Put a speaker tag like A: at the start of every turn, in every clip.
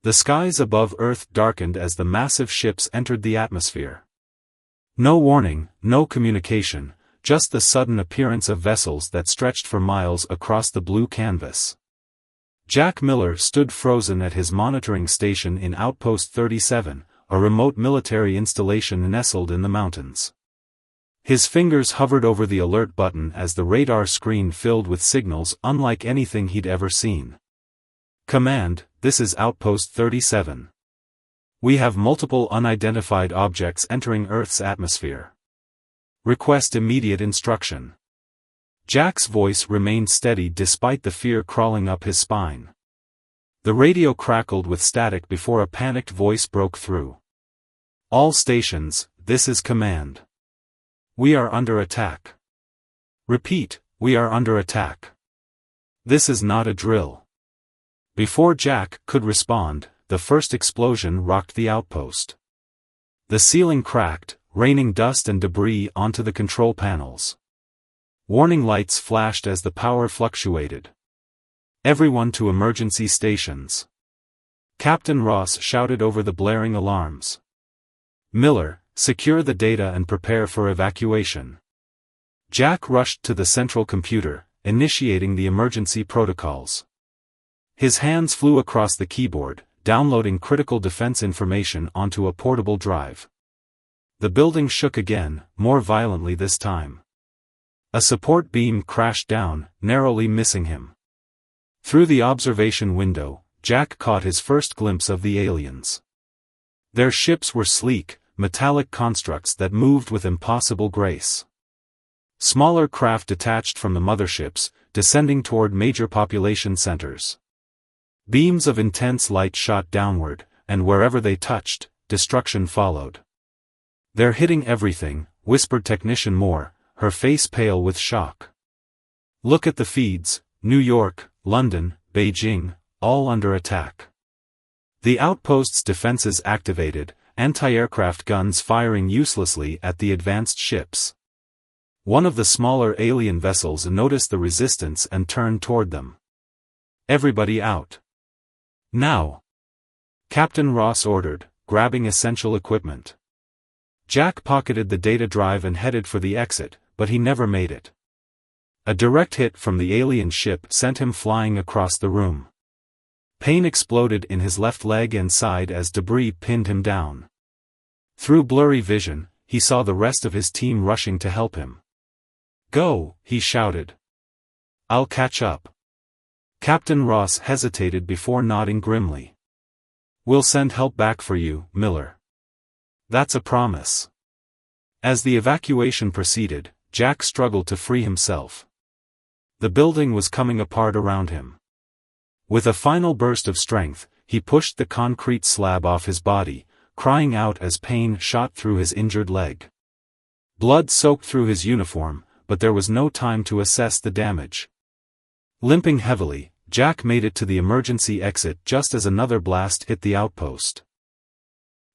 A: The skies above Earth darkened as the massive ships entered the atmosphere. No warning, no communication, just the sudden appearance of vessels that stretched for miles across the blue canvas. Jack Miller stood frozen at his monitoring station in Outpost 37, a remote military installation nestled in the mountains. His fingers hovered over the alert button as the radar screen filled with signals unlike anything he'd ever seen. "Command, this is Outpost 37. We have multiple unidentified objects entering Earth's atmosphere. Request immediate instruction." Jack's voice remained steady despite the fear crawling up his spine. The radio crackled with static before a panicked voice broke through. "All stations, this is command. We are under attack. Repeat, we are under attack. This is not a drill." Before Jack could respond, the first explosion rocked the outpost. The ceiling cracked, raining dust and debris onto the control panels. Warning lights flashed as the power fluctuated. "Everyone to emergency stations." Captain Ross shouted over the blaring alarms. "Miller, secure the data and prepare for evacuation." Jack rushed to the central computer, initiating the emergency protocols. His hands flew across the keyboard, downloading critical defense information onto a portable drive. The building shook again, more violently this time. A support beam crashed down, narrowly missing him. Through the observation window, Jack caught his first glimpse of the aliens. Their ships were sleek, metallic constructs that moved with impossible grace. Smaller craft detached from the motherships, descending toward major population centers. Beams of intense light shot downward, and wherever they touched, destruction followed. "They're hitting everything," whispered Technician Moore, her face pale with shock. "Look at the feeds, New York, London, Beijing, all under attack." The outpost's defenses activated, anti-aircraft guns firing uselessly at the advanced ships. One of the smaller alien vessels noticed the resistance and turned toward them. "Everybody out. Now!" Captain Ross ordered, grabbing essential equipment. Jack pocketed the data drive and headed for the exit, but he never made it. A direct hit from the alien ship sent him flying across the room. Pain exploded in his left leg and side as debris pinned him down. Through blurry vision, he saw the rest of his team rushing to help him. "Go," he shouted. "I'll catch up." Captain Ross hesitated before nodding grimly. "We'll send help back for you, Miller. That's a promise." As the evacuation proceeded, Jack struggled to free himself. The building was coming apart around him. With a final burst of strength, he pushed the concrete slab off his body, crying out as pain shot through his injured leg. Blood soaked through his uniform, but there was no time to assess the damage. Limping heavily, Jack made it to the emergency exit just as another blast hit the outpost.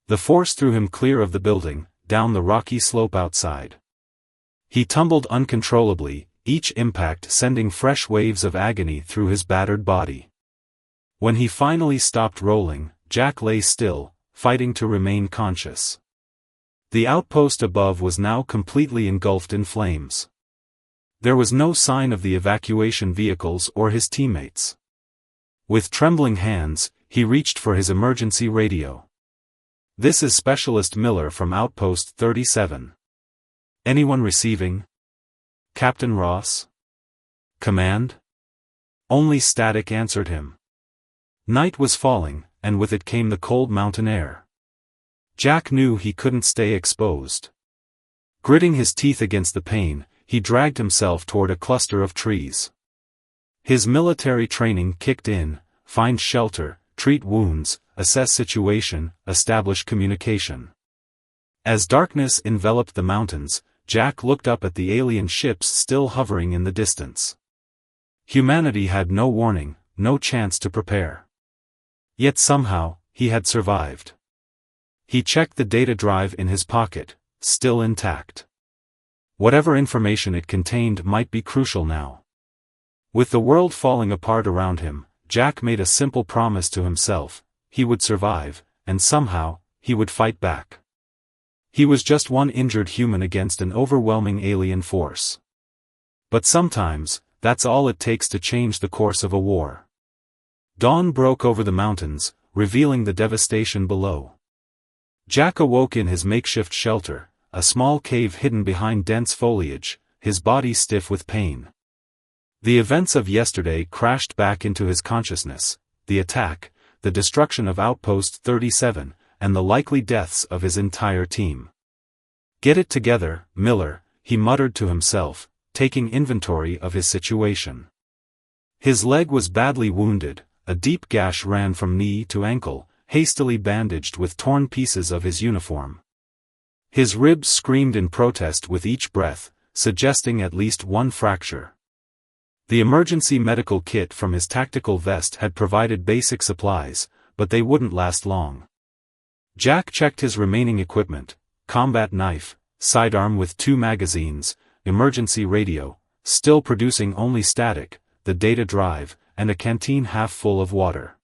A: The force threw him clear of the building, down the rocky slope outside. He tumbled uncontrollably, each impact sending fresh waves of agony through his battered body. When he finally stopped rolling, Jack lay still, fighting to remain conscious. The outpost above was now completely engulfed in flames. There was no sign of the evacuation vehicles or his teammates. With trembling hands, he reached for his emergency radio. "This is Specialist Miller from Outpost 37. Anyone receiving? Captain Ross? Command?" Only static answered him. Night was falling, and with it came the cold mountain air. Jack knew he couldn't stay exposed. Gritting his teeth against the pain, he dragged himself toward a cluster of trees. His military training kicked in: find shelter, treat wounds, assess situation, establish communication. As darkness enveloped the mountains, Jack looked up at the alien ships still hovering in the distance. Humanity had no warning, no chance to prepare. Yet somehow, he had survived. He checked the data drive in his pocket, still intact. Whatever information it contained might be crucial now. With the world falling apart around him, Jack made a simple promise to himself: he would survive, and somehow, he would fight back. He was just one injured human against an overwhelming alien force. But sometimes, that's all it takes to change the course of a war. Dawn broke over the mountains, revealing the devastation below. Jack awoke in his makeshift shelter, a small cave hidden behind dense foliage, his body stiff with pain. The events of yesterday crashed back into his consciousness, the attack, the destruction of Outpost 37, and the likely deaths of his entire team. "Get it together, Miller," he muttered to himself, taking inventory of his situation. His leg was badly wounded, a deep gash ran from knee to ankle, hastily bandaged with torn pieces of his uniform. His ribs screamed in protest with each breath, suggesting at least one fracture. The emergency medical kit from his tactical vest had provided basic supplies, but they wouldn't last long. Jack checked his remaining equipment: combat knife, sidearm with 2 magazines, emergency radio, still producing only static, the data drive, and a canteen half full of water.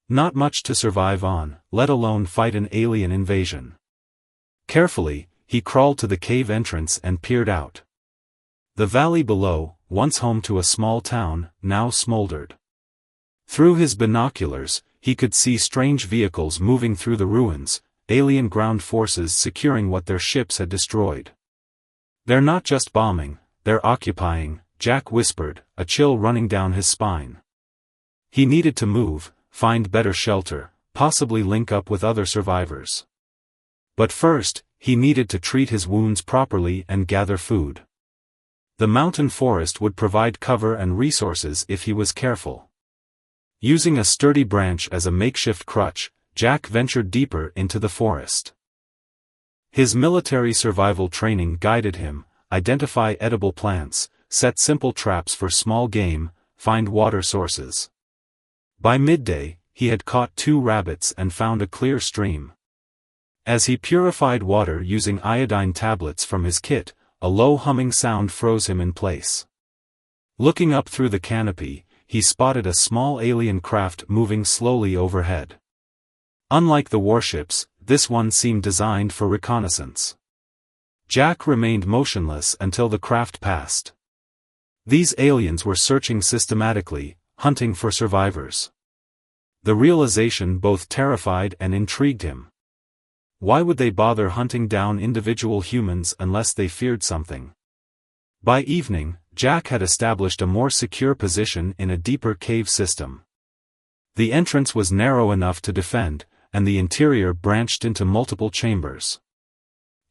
A: Not much to survive on, let alone fight an alien invasion. Carefully, he crawled to the cave entrance and peered out. The valley below, once home to a small town, now smoldered. Through his binoculars, he could see strange vehicles moving through the ruins, alien ground forces securing what their ships had destroyed. "They're not just bombing, they're occupying," Jack whispered, a chill running down his spine. He needed to move, find better shelter, possibly link up with other survivors. But first, he needed to treat his wounds properly and gather food. The mountain forest would provide cover and resources if he was careful. Using a sturdy branch as a makeshift crutch, Jack ventured deeper into the forest. His military survival training guided him: identify edible plants, set simple traps for small game, find water sources. By midday, he had caught 2 rabbits and found a clear stream. As he purified water using iodine tablets from his kit, a low humming sound froze him in place. Looking up through the canopy, he spotted a small alien craft moving slowly overhead. Unlike the warships, this one seemed designed for reconnaissance. Jack remained motionless until the craft passed. These aliens were searching systematically, hunting for survivors. The realization both terrified and intrigued him. Why would they bother hunting down individual humans unless they feared something? By evening, Jack had established a more secure position in a deeper cave system. The entrance was narrow enough to defend, and the interior branched into multiple chambers.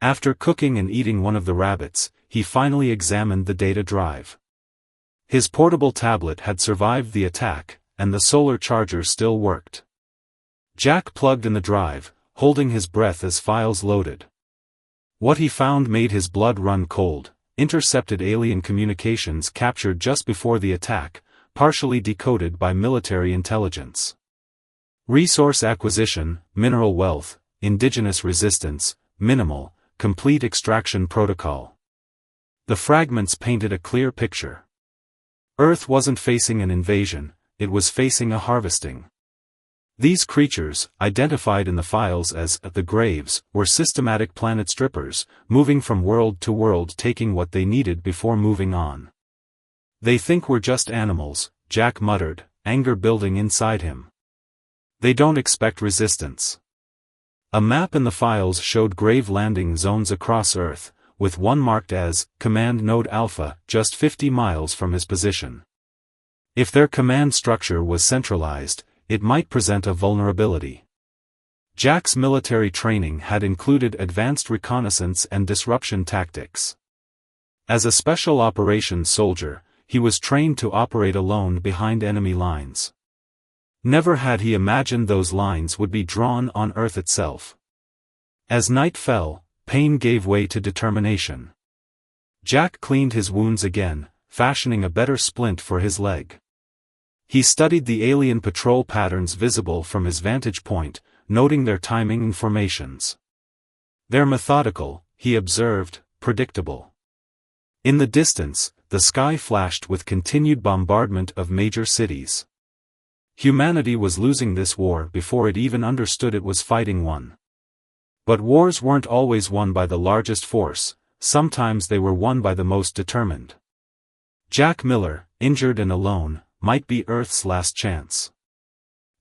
A: After cooking and eating one of the rabbits, he finally examined the data drive. His portable tablet had survived the attack, and the solar charger still worked. Jack plugged in the drive, holding his breath as files loaded. What he found made his blood run cold: intercepted alien communications captured just before the attack, partially decoded by military intelligence. Resource acquisition, mineral wealth, indigenous resistance, minimal, complete extraction protocol. The fragments painted a clear picture. Earth wasn't facing an invasion, it was facing a harvesting. These creatures, identified in the files as the Graves, were systematic planet strippers, moving from world to world taking what they needed before moving on. "They think we're just animals," Jack muttered, anger building inside him. "They don't expect resistance." A map in the files showed grave landing zones across Earth, with one marked as Command Node Alpha, just 50 miles from his position. If their command structure was centralized, it might present a vulnerability. Jack's military training had included advanced reconnaissance and disruption tactics. As a special operations soldier, he was trained to operate alone behind enemy lines. Never had he imagined those lines would be drawn on Earth itself. As night fell, pain gave way to determination. Jack cleaned his wounds again, fashioning a better splint for his leg. He studied the alien patrol patterns visible from his vantage point, noting their timing and formations. "They're methodical," he observed, "predictable." In the distance, the sky flashed with continued bombardment of major cities. Humanity was losing this war before it even understood it was fighting one. But wars weren't always won by the largest force, sometimes they were won by the most determined. Jack Miller, injured and alone, might be Earth's last chance.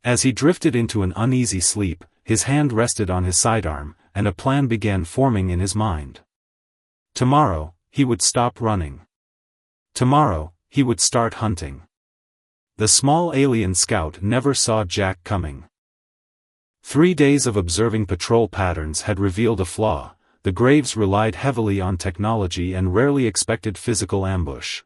A: As he drifted into an uneasy sleep, his hand rested on his sidearm, and a plan began forming in his mind. Tomorrow, he would stop running. Tomorrow, he would start hunting. The small alien scout never saw Jack coming. 3 days of observing patrol patterns had revealed a flaw. The Graves relied heavily on technology and rarely expected physical ambush.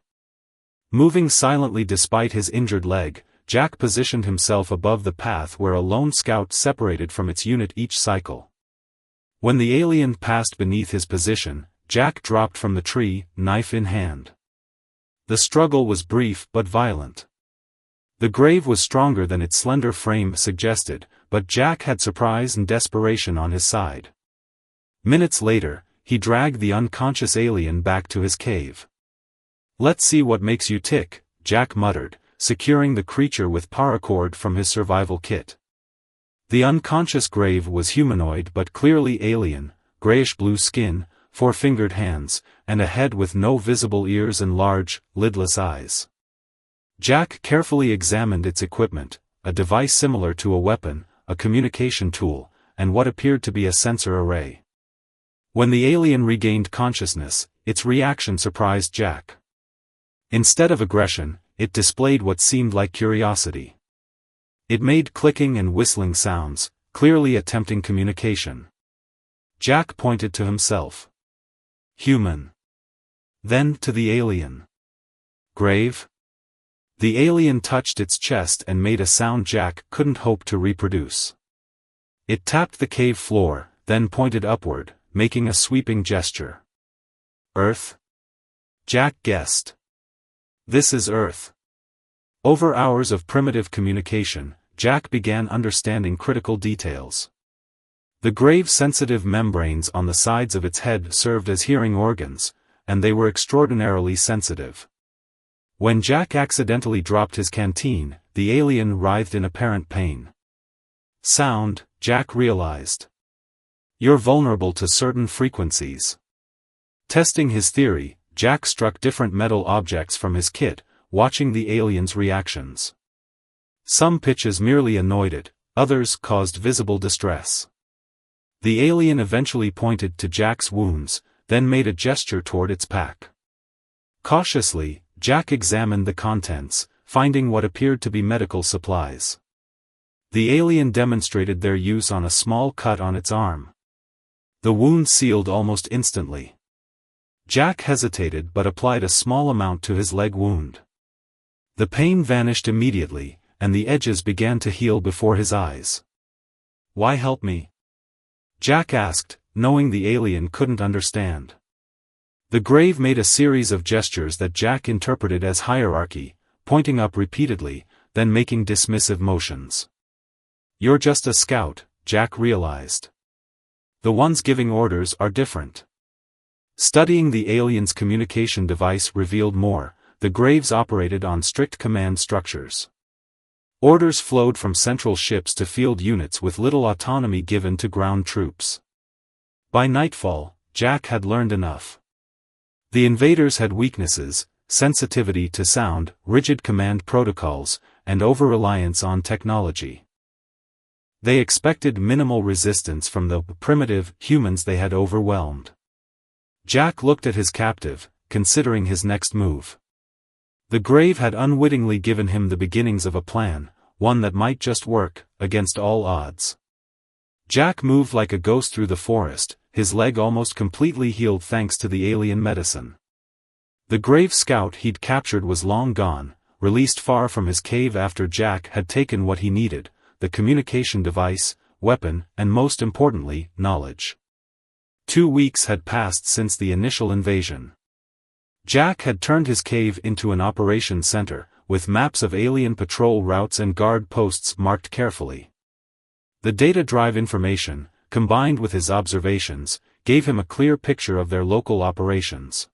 A: Moving silently despite his injured leg, Jack positioned himself above the path where a lone scout separated from its unit each cycle. When the alien passed beneath his position, Jack dropped from the tree, knife in hand. The struggle was brief but violent. The grave was stronger than its slender frame suggested, but Jack had surprise and desperation on his side. Minutes later, he dragged the unconscious alien back to his cave. "Let's see what makes you tick," Jack muttered, securing the creature with paracord from his survival kit. The unconscious grave was humanoid but clearly alien, grayish-blue skin, 4-fingered hands, and a head with no visible ears and large, lidless eyes. Jack carefully examined its equipment, a device similar to a weapon, a communication tool, and what appeared to be a sensor array. When the alien regained consciousness, its reaction surprised Jack. Instead of aggression, it displayed what seemed like curiosity. It made clicking and whistling sounds, clearly attempting communication. Jack pointed to himself. Human. Then to the alien. Grave? The alien touched its chest and made a sound Jack couldn't hope to reproduce. It tapped the cave floor, then pointed upward, making a sweeping gesture. Earth? Jack guessed. This is Earth. Over hours of primitive communication, Jack began understanding critical details. The grave-sensitive membranes on the sides of its head served as hearing organs, and they were extraordinarily sensitive. When Jack accidentally dropped his canteen, the alien writhed in apparent pain. Sound, Jack realized. You're vulnerable to certain frequencies. Testing his theory, Jack struck different metal objects from his kit, watching the alien's reactions. Some pitches merely annoyed it, others caused visible distress. The alien eventually pointed to Jack's wounds, then made a gesture toward its pack. Cautiously, Jack examined the contents, finding what appeared to be medical supplies. The alien demonstrated their use on a small cut on its arm. The wound sealed almost instantly. Jack hesitated but applied a small amount to his leg wound. The pain vanished immediately, and the edges began to heal before his eyes. "Why help me?" Jack asked, knowing the alien couldn't understand. The grave made a series of gestures that Jack interpreted as hierarchy, pointing up repeatedly, then making dismissive motions. "You're just a scout," Jack realized. "The ones giving orders are different." Studying the alien's communication device revealed more. The graves operated on strict command structures. Orders flowed from central ships to field units with little autonomy given to ground troops. By nightfall, Jack had learned enough. The invaders had weaknesses, sensitivity to sound, rigid command protocols, and over-reliance on technology. They expected minimal resistance from the primitive humans they had overwhelmed. Jack looked at his captive, considering his next move. The grave had unwittingly given him the beginnings of a plan, one that might just work, against all odds. Jack moved like a ghost through the forest, his leg almost completely healed thanks to the alien medicine. The grave scout he'd captured was long gone, released far from his cave after Jack had taken what he needed, the communication device, weapon, and most importantly, knowledge. 2 weeks had passed since the initial invasion. Jack had turned his cave into an operations center, with maps of alien patrol routes and guard posts marked carefully. The data drive information, combined with his observations, gave him a clear picture of their local operations.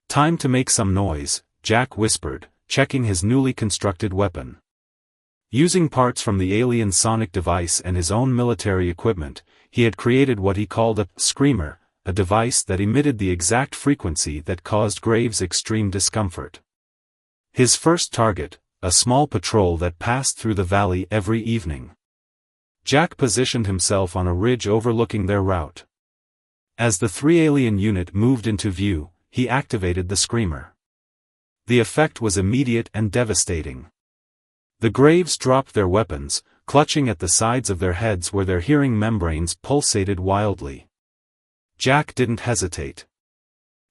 A: "Time to make some noise," Jack whispered, checking his newly constructed weapon. Using parts from the alien sonic device and his own military equipment, he had created what he called a screamer, a device that emitted the exact frequency that caused Graves extreme discomfort. His first target, a small patrol that passed through the valley every evening. Jack positioned himself on a ridge overlooking their route. As the 3-alien unit moved into view, he activated the screamer. The effect was immediate and devastating. The Graves dropped their weapons, clutching at the sides of their heads where their hearing membranes pulsated wildly. Jack didn't hesitate.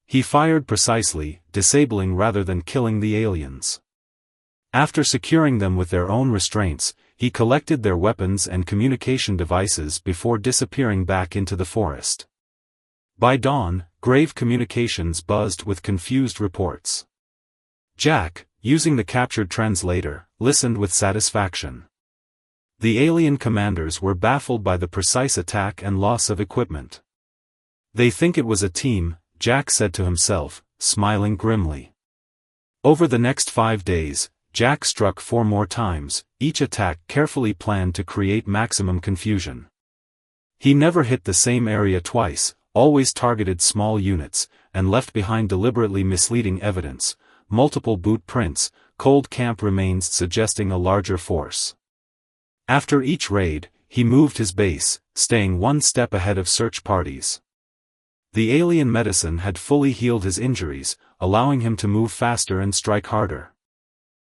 A: He fired precisely, disabling rather than killing the aliens. After securing them with their own restraints, he collected their weapons and communication devices before disappearing back into the forest. By dawn, Grave communications buzzed with confused reports. Jack, using the captured translator, listened with satisfaction. The alien commanders were baffled by the precise attack and loss of equipment. "They think it was a team," Jack said to himself, smiling grimly. Over the next 5 days, Jack struck 4 more times, each attack carefully planned to create maximum confusion. He never hit the same area twice, always targeted small units, and left behind deliberately misleading evidence, multiple boot prints, cold camp remains suggesting a larger force. After each raid, he moved his base, staying 1 step ahead of search parties. The alien medicine had fully healed his injuries, allowing him to move faster and strike harder.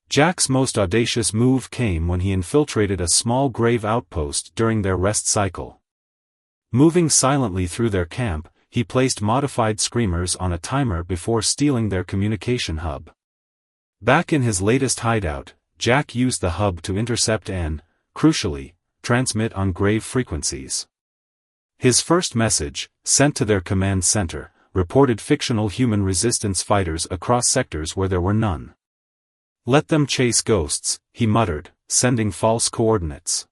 A: Jack's most audacious move came when he infiltrated a small Grave outpost during their rest cycle. Moving silently through their camp, he placed modified screamers on a timer before stealing their communication hub. Back in his latest hideout, Jack used the hub to intercept and, crucially, transmit on Grave frequencies. His first message, sent to their command center, reported fictional human resistance fighters across sectors where there were none. "Let them chase ghosts," he muttered, sending false coordinates.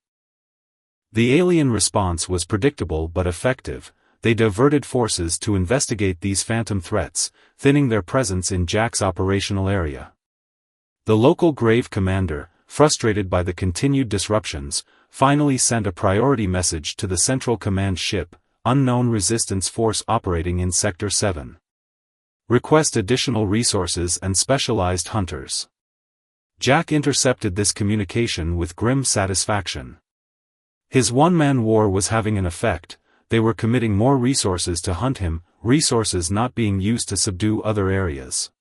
A: The alien response was predictable but effective. They diverted forces to investigate these phantom threats, thinning their presence in Jack's operational area. The local Grave commander, frustrated by the continued disruptions, finally sent a priority message to the Central Command ship, "Unknown resistance force operating in Sector 7. Request additional resources and specialized hunters." Jack intercepted this communication with grim satisfaction. His one-man war was having an effect. They were committing more resources to hunt him, resources not being used to subdue other areas.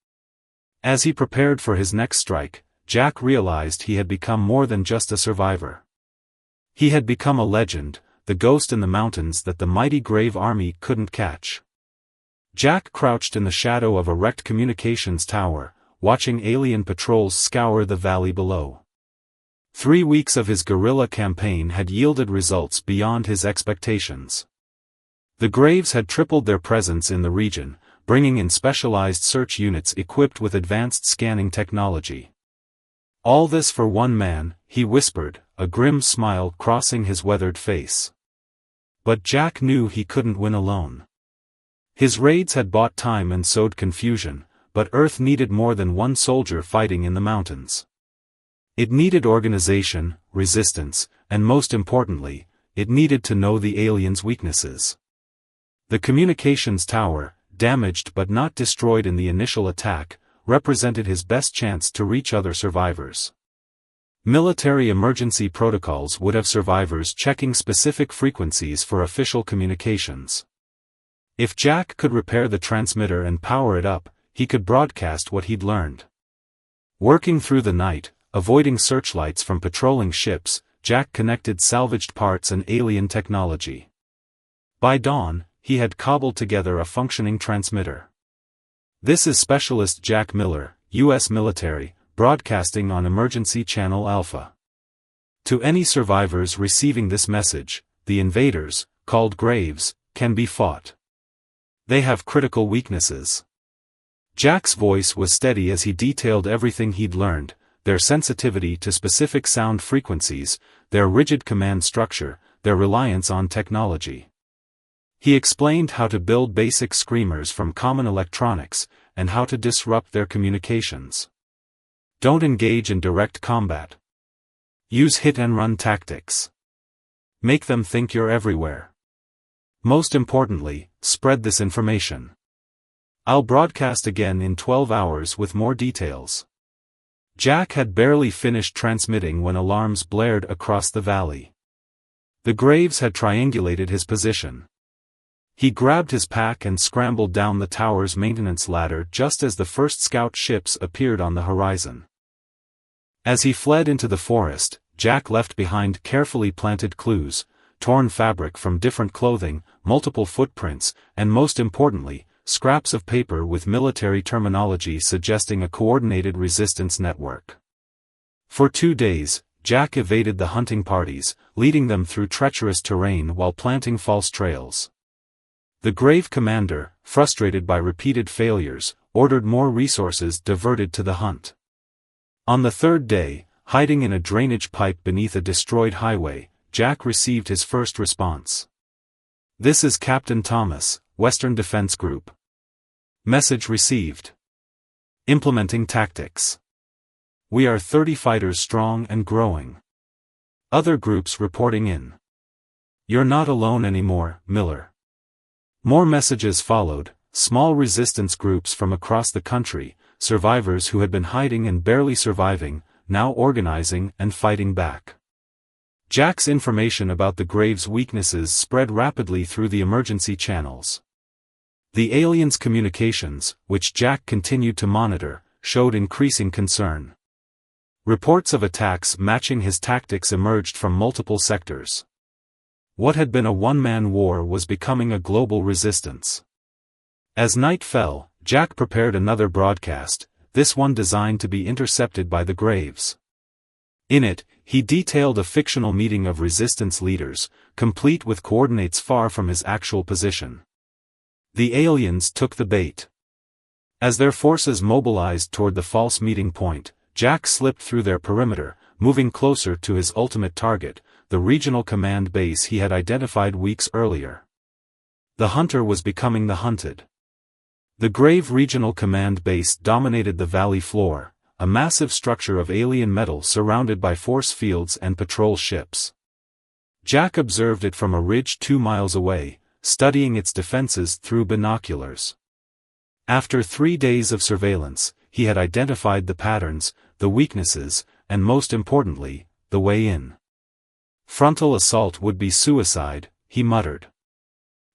A: As he prepared for his next strike, Jack realized he had become more than just a survivor. He had become a legend, the ghost in the mountains that the mighty Grave army couldn't catch. Jack crouched in the shadow of a wrecked communications tower, watching alien patrols scour the valley below. 3 weeks of his guerrilla campaign had yielded results beyond his expectations. The Graves had tripled their presence in the region, bringing in specialized search units equipped with advanced scanning technology. "All this for one man," he whispered, a grim smile crossing his weathered face. But Jack knew he couldn't win alone. His raids had bought time and sowed confusion, but Earth needed more than one soldier fighting in the mountains. It needed organization, resistance, and most importantly, it needed to know the aliens' weaknesses. The communications tower, damaged but not destroyed in the initial attack, represented his best chance to reach other survivors. Military emergency protocols would have survivors checking specific frequencies for official communications. If Jack could repair the transmitter and power it up, he could broadcast what he'd learned. Working through the night, avoiding searchlights from patrolling ships, Jack connected salvaged parts and alien technology. By dawn, he had cobbled together a functioning transmitter. "This is Specialist Jack Miller, U.S. Military, broadcasting on Emergency Channel Alpha. To any survivors receiving this message, the invaders, called Graves, can be fought. They have critical weaknesses." Jack's voice was steady as he detailed everything he'd learned, their sensitivity to specific sound frequencies, their rigid command structure, their reliance on technology. He explained how to build basic screamers from common electronics, and how to disrupt their communications. "Don't engage in direct combat. Use hit-and-run tactics. Make them think you're everywhere. Most importantly, spread this information. I'll broadcast again in 12 hours with more details. Jack had barely finished transmitting when alarms blared across the valley. The Graves had triangulated his position. He grabbed his pack and scrambled down the tower's maintenance ladder just as the first scout ships appeared on the horizon. As he fled into the forest, Jack left behind carefully planted clues, torn fabric from different clothing, multiple footprints, and most importantly, scraps of paper with military terminology suggesting a coordinated resistance network. For 2 days, Jack evaded the hunting parties, leading them through treacherous terrain while planting false trails. The Grave commander, frustrated by repeated failures, ordered more resources diverted to the hunt. On the 3rd day, hiding in a drainage pipe beneath a destroyed highway, Jack received his first response. "This is Captain Thomas, Western Defense Group. Message received. Implementing tactics. We are 30 fighters strong and growing. Other groups reporting in. You're not alone anymore, Miller." More messages followed, small resistance groups from across the country, survivors who had been hiding and barely surviving, now organizing and fighting back. Jack's information about the Graves' weaknesses spread rapidly through the emergency channels. The aliens' communications, which Jack continued to monitor, showed increasing concern. Reports of attacks matching his tactics emerged from multiple sectors. What had been a one-man war was becoming a global resistance. As night fell, Jack prepared another broadcast, this one designed to be intercepted by the Graves. In it, he detailed a fictional meeting of resistance leaders, complete with coordinates far from his actual position. The aliens took the bait. As their forces mobilized toward the false meeting point, Jack slipped through their perimeter, moving closer to his ultimate target, the regional command base he had identified weeks earlier. The hunter was becoming the hunted. The Grave Regional Command Base dominated the valley floor, a massive structure of alien metal surrounded by force fields and patrol ships. Jack observed it from a ridge 2 miles away, studying its defenses through binoculars. After 3 days of surveillance, he had identified the patterns, the weaknesses, and most importantly, the way in. "Frontal assault would be suicide," he muttered.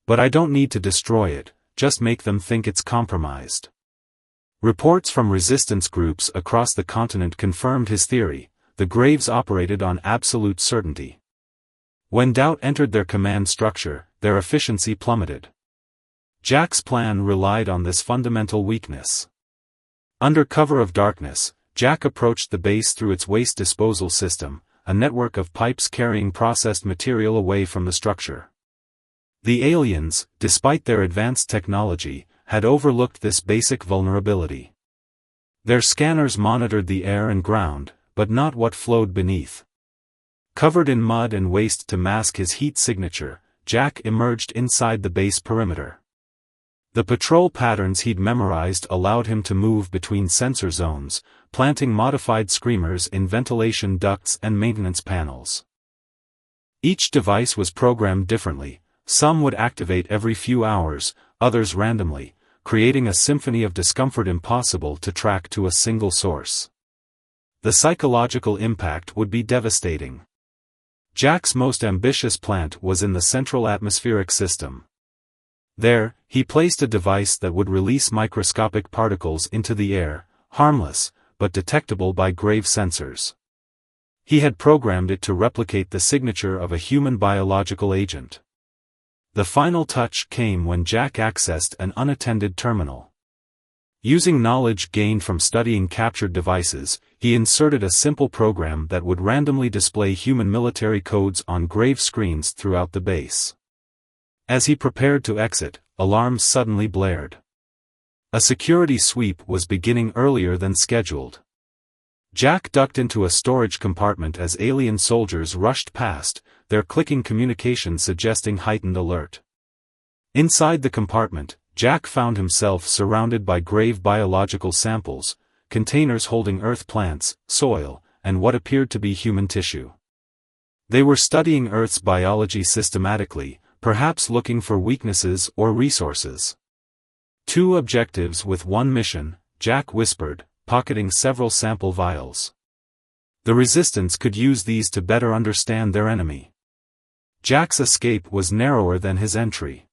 A: "But I don't need to destroy it, just make them think it's compromised." Reports from resistance groups across the continent confirmed his theory. The Graves operated on absolute certainty. When doubt entered their command structure, their efficiency plummeted. Jack's plan relied on this fundamental weakness. Under cover of darkness, Jack approached the base through its waste disposal system, a network of pipes carrying processed material away from the structure. The aliens, despite their advanced technology, had overlooked this basic vulnerability. Their scanners monitored the air and ground, but not what flowed beneath. Covered in mud and waste to mask his heat signature, Jack emerged inside the base perimeter. The patrol patterns he'd memorized allowed him to move between sensor zones, planting modified screamers in ventilation ducts and maintenance panels. Each device was programmed differently. Some would activate every few hours, others randomly, creating a symphony of discomfort impossible to track to a single source. The psychological impact would be devastating. Jack's most ambitious plant was in the central atmospheric system. There, he placed a device that would release microscopic particles into the air, harmless, but detectable by Grave sensors. He had programmed it to replicate the signature of a human biological agent. The final touch came when Jack accessed an unattended terminal. Using knowledge gained from studying captured devices, he inserted a simple program that would randomly display human military codes on Grave screens throughout the base. As he prepared to exit, alarms suddenly blared. A security sweep was beginning earlier than scheduled. Jack ducked into a storage compartment as alien soldiers rushed past, their clicking communication suggesting heightened alert. Inside the compartment, Jack found himself surrounded by Grave biological samples, containers holding earth plants, soil, and what appeared to be human tissue. They were studying Earth's biology systematically, perhaps looking for weaknesses or resources. 2 objectives with 1 mission, Jack whispered, pocketing several sample vials. The Resistance could use these to better understand their enemy. Jack's escape was narrower than his entry.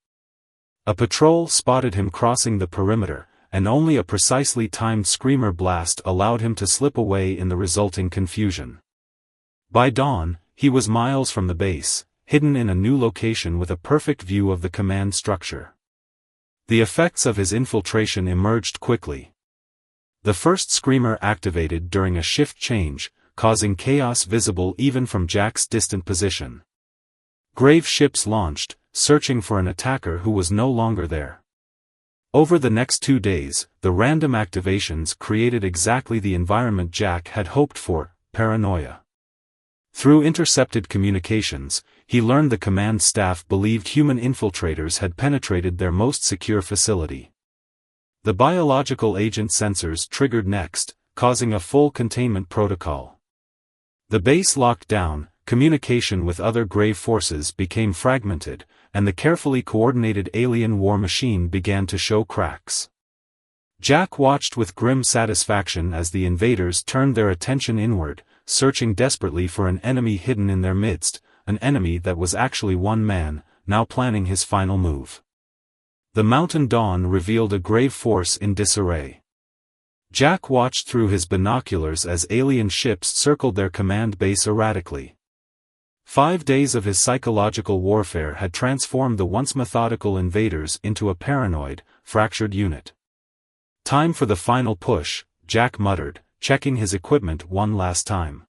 A: A patrol spotted him crossing the perimeter, and only a precisely timed screamer blast allowed him to slip away in the resulting confusion. By dawn, he was miles from the base, hidden in a new location with a perfect view of the command structure. The effects of his infiltration emerged quickly. The first screamer activated during a shift change, causing chaos visible even from Jack's distant position. Grave ships launched, searching for an attacker who was no longer there. Over the next 2 days, the random activations created exactly the environment Jack had hoped for: paranoia. Through intercepted communications, he learned the command staff believed human infiltrators had penetrated their most secure facility. The biological agent sensors triggered next, causing a full containment protocol. The base locked down, communication with other Grave forces became fragmented, and the carefully coordinated alien war machine began to show cracks. Jack watched with grim satisfaction as the invaders turned their attention inward, searching desperately for an enemy hidden in their midst, an enemy that was actually one man, now planning his final move. The mountain dawn revealed a Grave force in disarray. Jack watched through his binoculars as alien ships circled their command base erratically. 5 days of his psychological warfare had transformed the once methodical invaders into a paranoid, fractured unit. "Time for the final push," Jack muttered, checking his equipment one last time.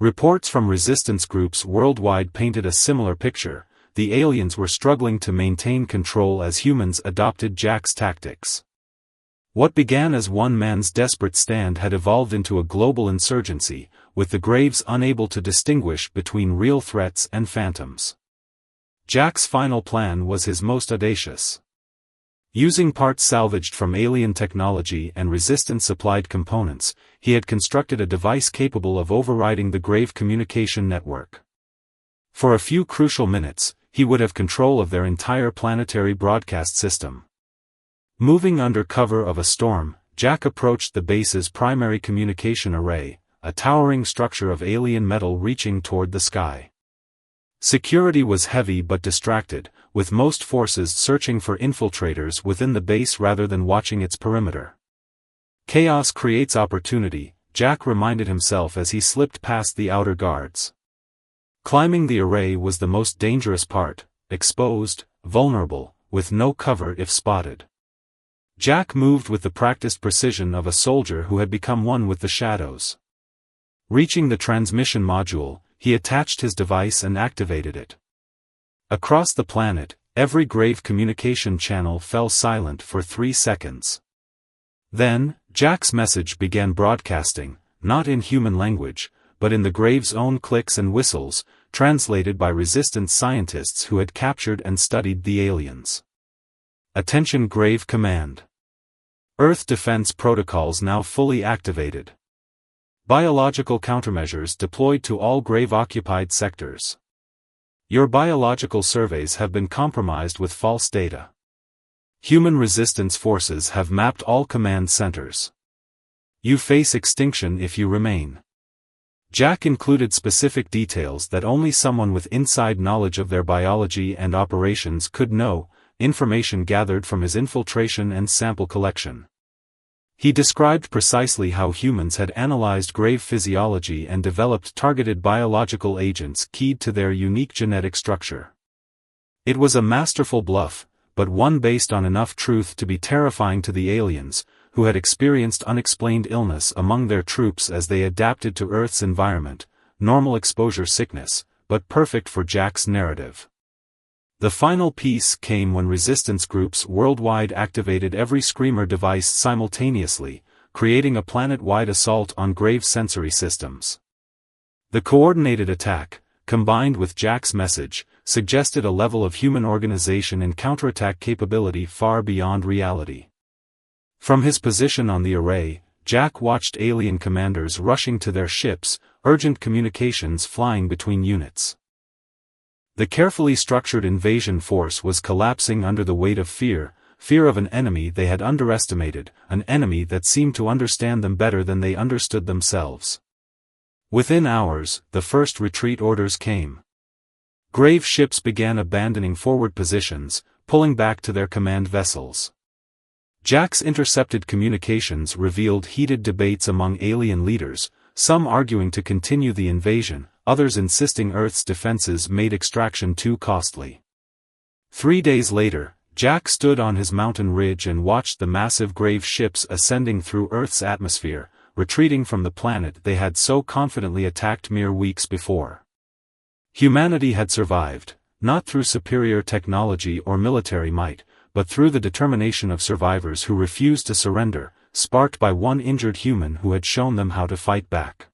A: Reports from resistance groups worldwide painted a similar picture. The aliens were struggling to maintain control as humans adopted Jack's tactics. What began as one man's desperate stand had evolved into a global insurgency, with the Graves unable to distinguish between real threats and phantoms. Jack's final plan was his most audacious. Using parts salvaged from alien technology and Resistance-supplied components, he had constructed a device capable of overriding the Grave communication network. For a few crucial minutes, he would have control of their entire planetary broadcast system. Moving under cover of a storm, Jack approached the base's primary communication array, a towering structure of alien metal reaching toward the sky. Security was heavy but distracted, with most forces searching for infiltrators within the base rather than watching its perimeter. "Chaos creates opportunity," Jack reminded himself as he slipped past the outer guards. Climbing the array was the most dangerous part, exposed, vulnerable, with no cover if spotted. Jack moved with the practiced precision of a soldier who had become one with the shadows. Reaching the transmission module, he attached his device and activated it. Across the planet, every Grave communication channel fell silent for 3 seconds. Then, Jack's message began broadcasting, not in human language, but in the Grave's own clicks and whistles, translated by Resistance scientists who had captured and studied the aliens. "Attention Grave Command. Earth defense protocols now fully activated. Biological countermeasures deployed to all Grave-occupied sectors. Your biological surveys have been compromised with false data. Human Resistance forces have mapped all command centers. You face extinction if you remain." Jack included specific details that only someone with inside knowledge of their biology and operations could know, information gathered from his infiltration and sample collection. He described precisely how humans had analyzed Grave physiology and developed targeted biological agents keyed to their unique genetic structure. It was a masterful bluff, but one based on enough truth to be terrifying to the aliens, who had experienced unexplained illness among their troops as they adapted to Earth's environment, normal exposure sickness, but perfect for Jack's narrative. The final piece came when Resistance groups worldwide activated every Screamer device simultaneously, creating a planet-wide assault on Grave sensory systems. The coordinated attack, combined with Jack's message, suggested a level of human organization and counterattack capability far beyond reality. From his position on the array, Jack watched alien commanders rushing to their ships, urgent communications flying between units. The carefully structured invasion force was collapsing under the weight of fear of an enemy they had underestimated, an enemy that seemed to understand them better than they understood themselves. Within hours, the first retreat orders came. Grave ships began abandoning forward positions, pulling back to their command vessels. Jack's intercepted communications revealed heated debates among alien leaders, some arguing to continue the invasion, others insisting Earth's defenses made extraction too costly. 3 days later, Jack stood on his mountain ridge and watched the massive grave ships ascending through Earth's atmosphere, retreating from the planet they had so confidently attacked mere weeks before. Humanity had survived, not through superior technology or military might, but through the determination of survivors who refused to surrender, sparked by one injured human who had shown them how to fight back.